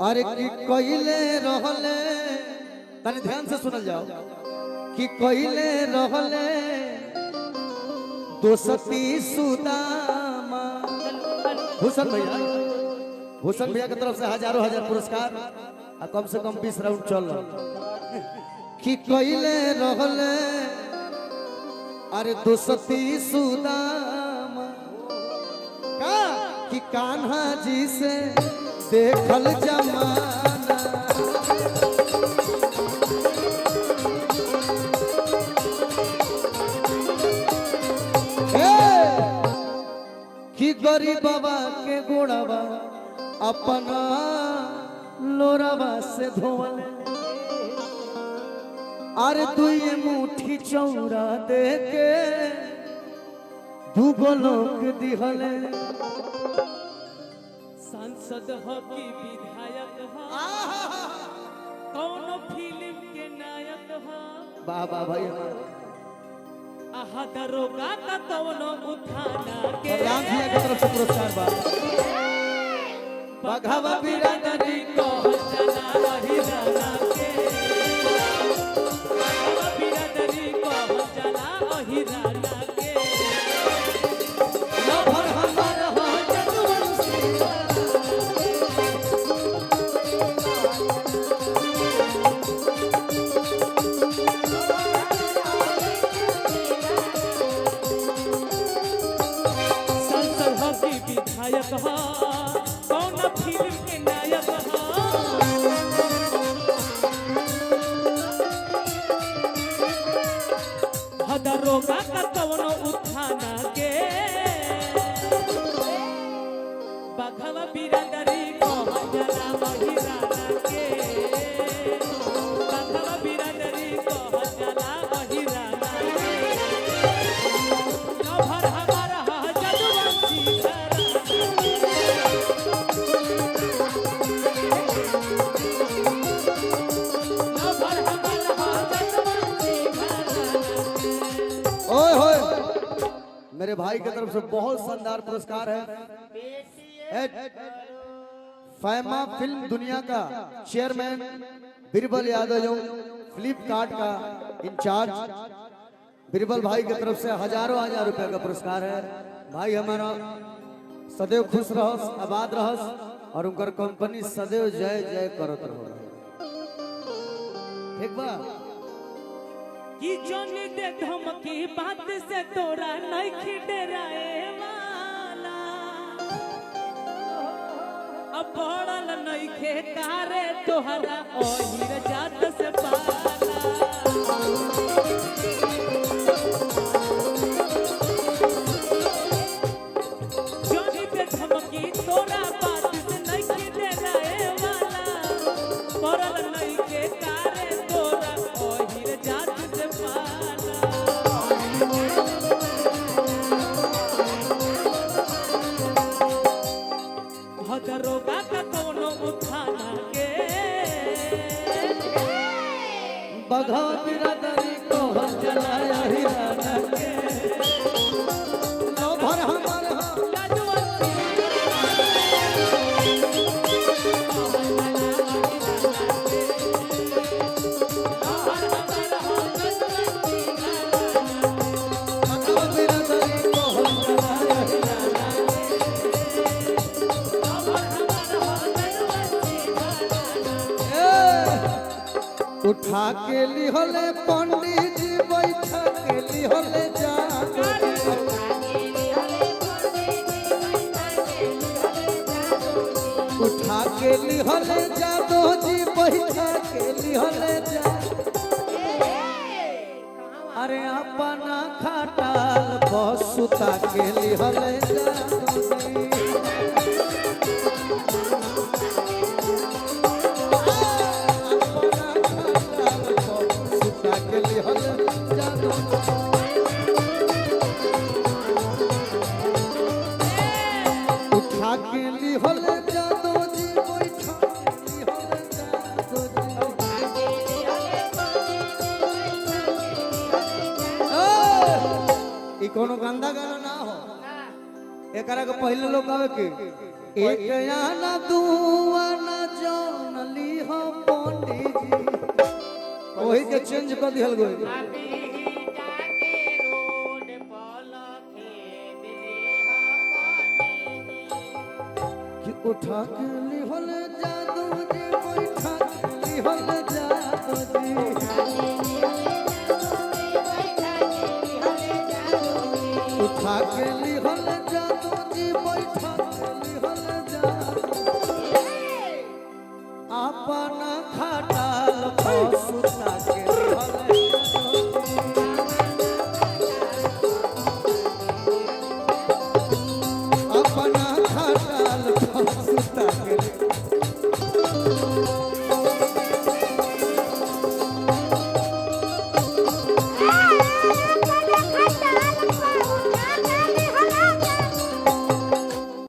अरे की कइले रहले तनी ध्यान से सुनल जाओ कि कइले रहले दोस्ती सुदामा। भूषण भैया की तरफ से हजारों हजार पुरस्कार और कम से कम 20 राउंड चल रहा कि कइले रहले अरे दोस्ती सुदामा का कि कान्हा जी से देखल जमाना कि गरीब बाबा के गोड़ावा अपना लोरावा से धोवल अरे दुई मुट्ठी चौड़ा दे के दूगो लोग दिहले। सांसद हो कि विधायक हो कौन फिल्म के नायक हो वाह वाह भाई आहा दरोगा का कौन उठाना के राम जी की तरफ से पुरस्कार बघावा बिरादरी को चला रही राना के बघावा बिरादरी को चला रही राना के लभर हमर हो जदुवंशी सांसद हो कि विधायक हो कौन फिल्म के नायक हो दरोगा का कौन उठाना के बघवा बिरादरी को जला वही राना के बघवा बिरादरी को जला वही राना के लभर हमारा हा जदुवंशी लभर हमारा हा जदुवंशी ओए होए मेरे भाई की तरफ से बहुत शानदार पुरस्कार है। फैमा फिल्म दुनिया का चेयरमैन बीरबल यादव जो फ्लिपकार्ट का इंचार्ज बीरबल भाई की तरफ से हजारों हजार रुपए का पुरस्कार है। भाई हमारा सदैव खुश रहस आबाद रहस और उनकर कंपनी सदैव जय जय करत रहो। ठीक बा कि जोनी दे धमकी बात से तोरा नहीं डराए वाला अब पड़ल नहीं खे कारे तोहरा ओहिर जात से पाला जोनी दे धमकी तोरा बात से नहीं डराए वाला पड़ल नहीं खे कारे तोरा ओहिर जात से पाला दरोगा का कोनो उठाना के बघा बिरादरी को जलाया ही राना के लभर हमर हो बघा बिरादरी को जलाया ही राना उठा के लिहले पंडित जी बैठा के लिहले जादू उठा के लिहले जादू जी बैठा के लिहले जादू अरे अपना खटाल बसुता के लिहले जादू उठा के लिहल जादू जी बैठा के लिहल जादू जी ई कोनो गंदा गाना ना हो। एकरा के पहले लोग आवे के एक आना दू आना जानली हो पंडित जी वही के चेंज कर दिहल गई कि उठा के लिहल जादू जी बैठा के लिहल जादू जी उठा के लिहल